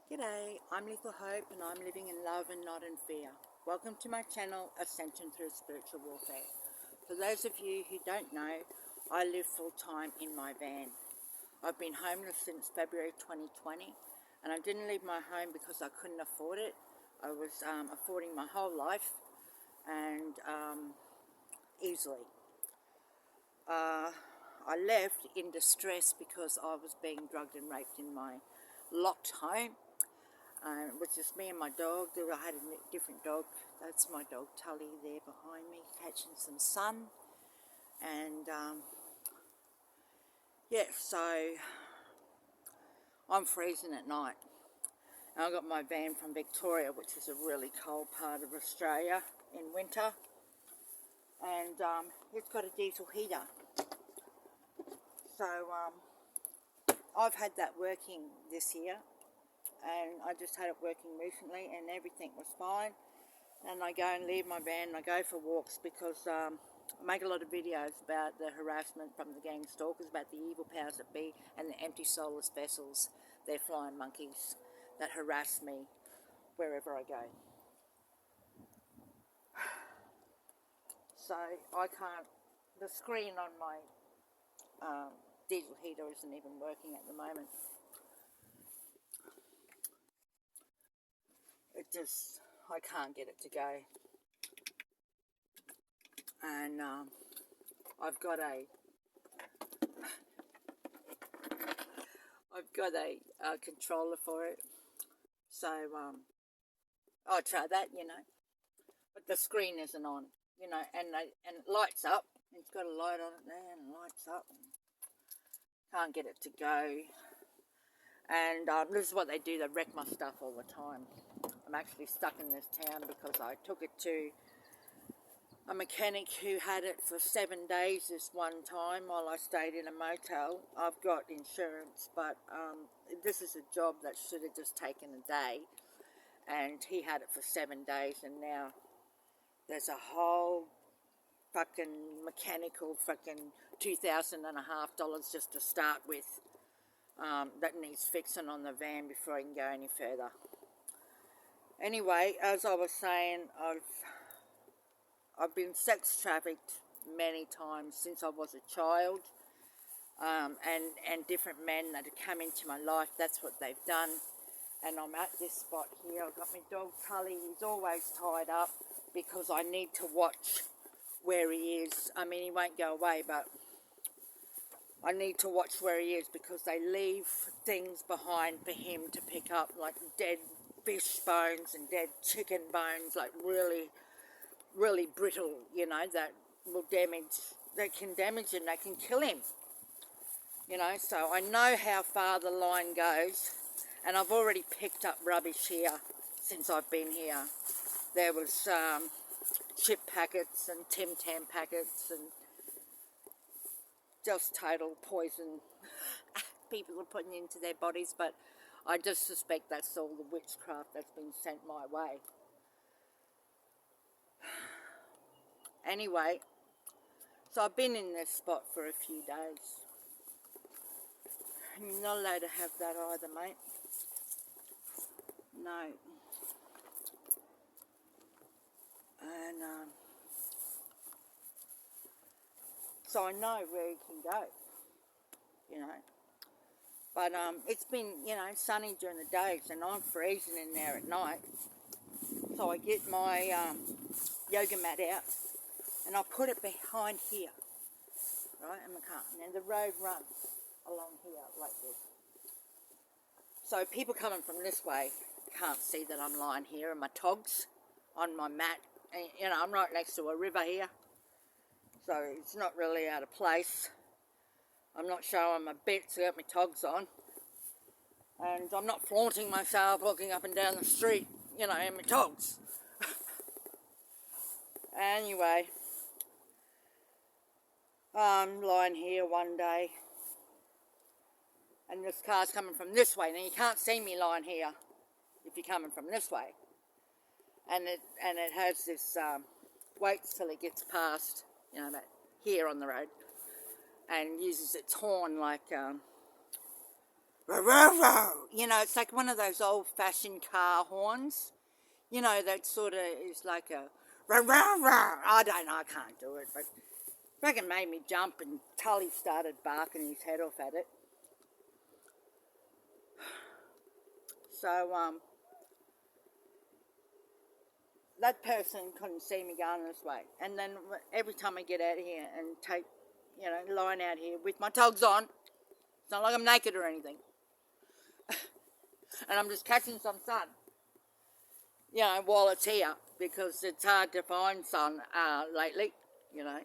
G'day, I'm Little Hope and I'm living in love and not in fear. Welcome to my channel, Ascension Through Spiritual Warfare. For those of you who don't know, I live full time in my van. I've been homeless since February 2020 and I didn't leave my home because I couldn't afford it. I was affording my whole life and easily. I left in distress because I was being drugged and raped in my locked home. It was just me and my dog. I had a different dog. That's my dog Tully there behind me, catching some sun. And yeah, so I'm freezing at night. And I got my van from Victoria, which is a really cold part of Australia in winter. And it's got a diesel heater. So I've had that working this year. And I just had it working recently and everything was fine. And I go and leave my van and I go for walks because I make a lot of videos about the harassment from the gang stalkers, about the evil powers that be and the empty soulless vessels, they're flying monkeys that harass me wherever I go. So I can't, the screen on my diesel heater isn't even working at the moment. I can't get it to go. And I've got a controller for it, so I'll try that, but the screen isn't on, and it lights up. It's got a light on it there and it lights up. Can't get it to go. And this is what they do, they wreck my stuff all the time. I'm actually stuck in this town because I took it to a mechanic who had it for 7 days this one time while I stayed in a motel. I've got insurance, but this is a job that should have just taken a day. And he had it for 7 days, and now there's a whole fucking mechanical fucking $2,500 just to start with that needs fixing on the van before I can go any further. Anyway, as I was saying, I've been sex trafficked many times since I was a child, and different men that have come into my life, that's what they've done. And I'm at this spot here. I've got my dog Tully. He's always tied up because I need to watch where he is. I mean, he won't go away, but I need to watch where he is because they leave things behind for him to pick up, like dead fish bones and dead chicken bones, like really, really brittle, that will can damage him, they can kill him. So I know how far the line goes, and I've already picked up rubbish here since I've been here. There was chip packets and Tim Tam packets and just total poison people are putting into their bodies, but I just suspect that's all the witchcraft that's been sent my way. Anyway, so I've been in this spot for a few days. You're not allowed to have that either, mate. No. And so I know where you can go, But it's been, sunny during the days, and I'm freezing in there at night. So I get my yoga mat out, and I put it behind here, right, in my car. And then the road runs along here like this. So people coming from this way can't see that I'm lying here in my togs on my mat. And, I'm right next to a river here, so it's not really out of place. I'm not showing my bits, I got my togs on. And I'm not flaunting myself walking up and down the street, in my togs. Anyway, I'm lying here one day, and this car's coming from this way. Now you can't see me lying here if you're coming from this way. And it has this, waits till it gets past, about here on the road, and uses its horn like You know, it's like one of those old-fashioned car horns. You know, that sort of is like a I don't know, I can't do it, but fucking made me jump, and Tully started barking his head off at it. So, that person couldn't see me going this way. And then every time I get out here and take, you know, line out here with my togs on, it's not like I'm naked or anything. And I'm just catching some sun, you know, while it's here, because it's hard to find sun lately, you know.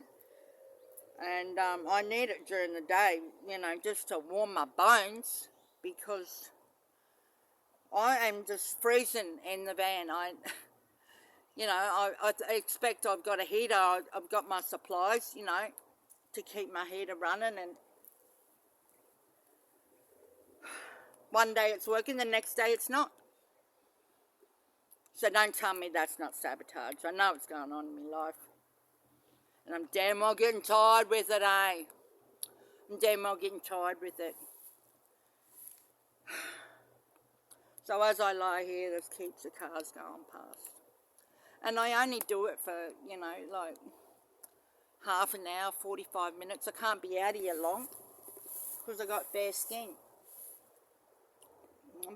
And I need it during the day, you know, just to warm my bones, because I am just freezing in the van. You know, I expect I've got a heater. I've got my supplies, you know, to keep my heater running. And one day it's working, the next day it's not. So don't tell me that's not sabotage. I know what's going on in my life. And I'm damn well getting tired with it, eh? I'm damn well getting tired with it. So as I lie here, this keeps the cars going past. And I only do it for, you know, like half an hour, 45 minutes. I can't be out of here long because I got bare skin.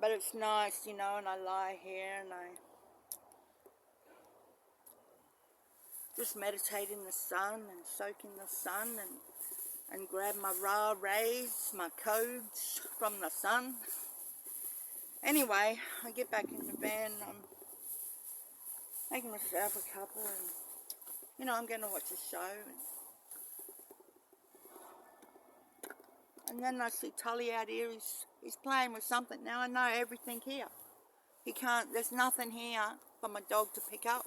But it's nice, you know, and I lie here and I just meditate in the sun and soak in the sun and grab my raw rays, my codes from the sun. Anyway, I get back in the van, I'm making myself a cuppa, and, you know, I'm going to watch a show. And then I see Tully out here, he's playing with something. Now I know everything here. He can't, there's nothing here for my dog to pick up.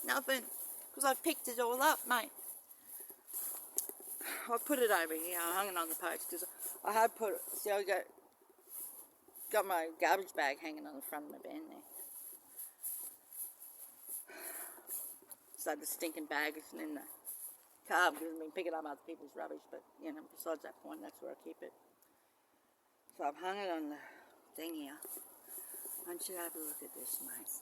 Nothing, because I've picked it all up, mate. I put it over here, I hung it on the post, because I had put it, see, I got my garbage bag hanging on the front of my van there. So the stinking bag isn't in the car because I've been picking up other people's rubbish, but, you know, besides that point, that's where I keep it. So I've hung it on the thing here. Why don't you have a look at this, mate?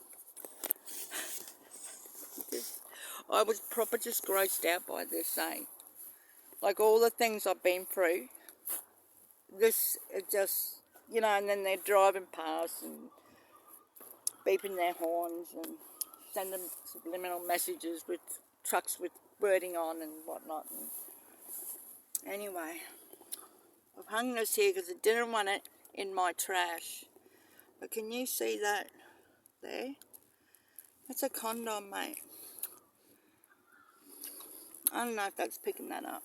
I was proper just grossed out by this, eh? Like all the things I've been through, this, it just, you know, and then they're driving past and beeping their horns and sending subliminal messages with trucks with wording on and whatnot. And anyway, I've hung this here because I didn't want it in my trash. But can you see that there? That's a condom, mate. I don't know if that's picking that up.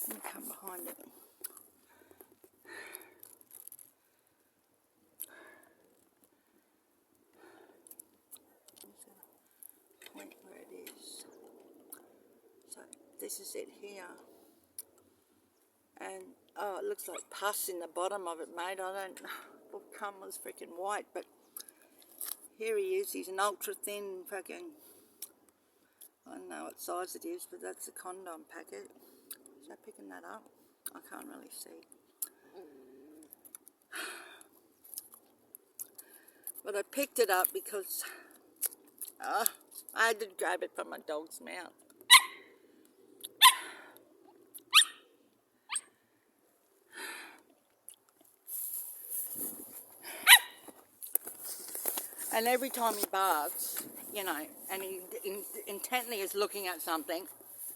Let me come behind it. Point where it is. So this is it here. And oh, it looks like pus in the bottom of it, mate. I don't know. The cum was freaking white, but here he is. He's an ultra thin fucking, I don't know what size it is, but that's a condom packet. Is that picking that up? I can't really see. But I picked it up because I had to grab it from my dog's mouth. And every time he barks, you know, and he intently is looking at something,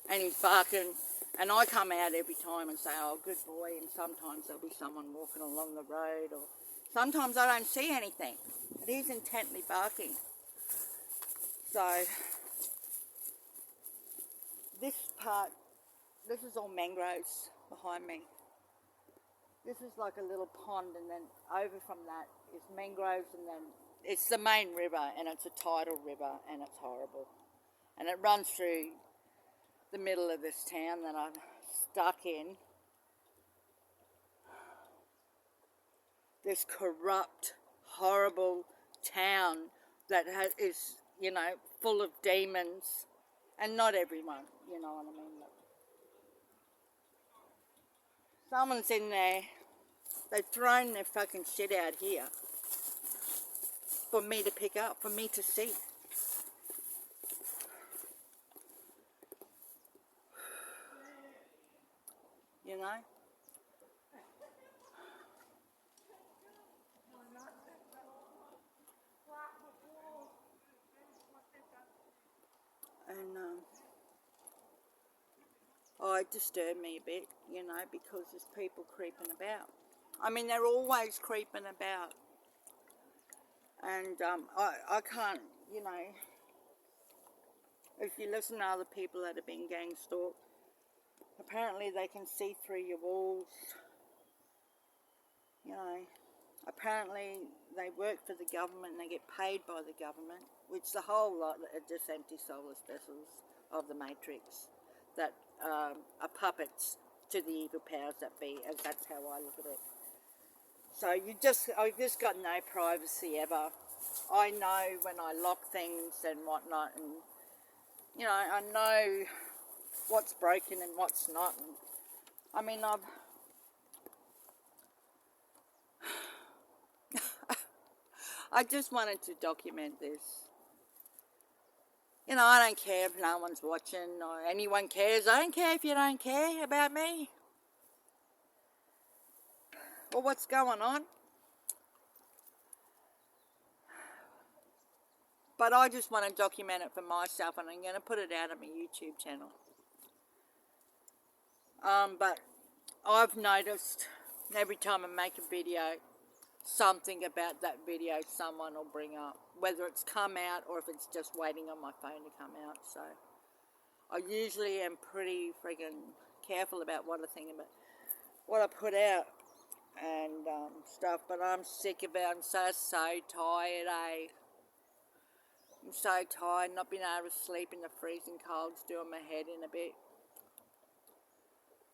and he's barking, and I come out every time and say, oh, good boy, and sometimes there'll be someone walking along the road, or sometimes I don't see anything, but he's intently barking. So, this part, this is all mangroves behind me. This is like a little pond, and then over from that is mangroves, and then it's the main river, and it's a tidal river, and it's horrible. And it runs through the middle of this town that I'm stuck in. This corrupt, horrible town that is, you know, full of demons. And not everyone, you know what I mean. But someone's in there They've thrown their fucking shit out here for me to pick up, for me to see. You know? And, it disturbed me a bit, you know, because there's people creeping about. I mean, they're always creeping about. And I can't, you know, if you listen to other people that have been gang stalked, apparently they can see through your walls, you know. Apparently they work for the government and they get paid by the government, which the whole lot are just empty soulless vessels of the Matrix that are puppets to the evil powers that be, as that's how I look at it. So I just got no privacy ever. I know when I lock things and whatnot, and you know, I know what's broken and what's not. And, I mean, I just wanted to document this. You know, I don't care if no one's watching or anyone cares. I don't care if you don't care about me or what's going on. But I just want to document it for myself, and I'm going to put it out on my YouTube channel. But I've noticed every time I make a video, something about that video someone will bring up, whether it's come out or if it's just waiting on my phone to come out. So I usually am pretty friggin' careful about what I think about, what I put out and stuff. But I'm sick of it. I'm so tired, eh? I'm so tired, not being able to sleep in the freezing cold's doing my head in a bit.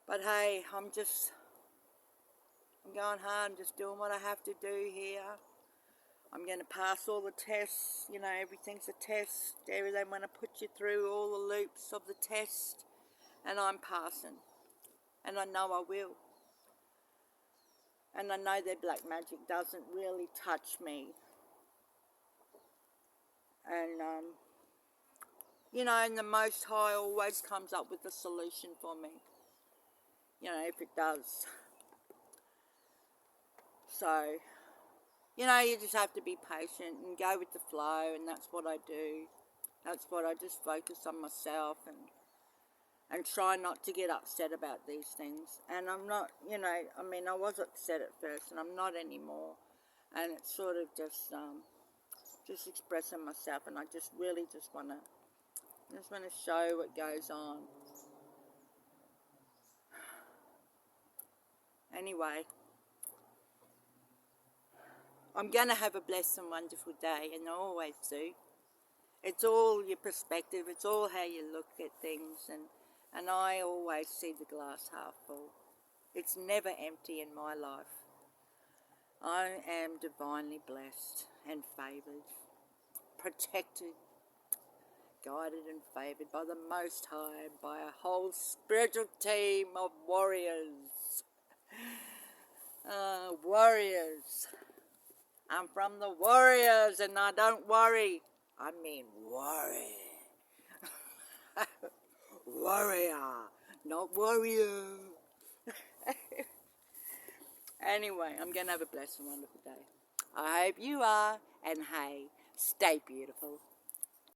But hey, I'm going hard, I'm just doing what I have to do here. I'm going to pass all the tests, you know, everything's a test. They want to put you through all the loops of the test, and I'm passing. And I know I will. And I know their black magic doesn't really touch me. And, you know, and the Most High always comes up with a solution for me. You know, if it does. So, you know, you just have to be patient and go with the flow, and that's what I do. That's what I just focus on myself and try not to get upset about these things. And I'm not, you know, I mean, I was upset at first, and I'm not anymore. And it's sort of just expressing myself, and I just really just want to show what goes on. Anyway, I'm going to have a blessed and wonderful day, and I always do. It's all your perspective, it's all how you look at things, and I always see the glass half full. It's never empty in my life. I am divinely blessed and favoured, protected, guided and favoured by the Most High, by a whole spiritual team of warriors. Warriors. I'm from the Warriors, and I don't worry. I mean worry. Warrior, not warrior. Anyway, I'm going to have a blessed and wonderful day. I hope you are, and hey, stay beautiful.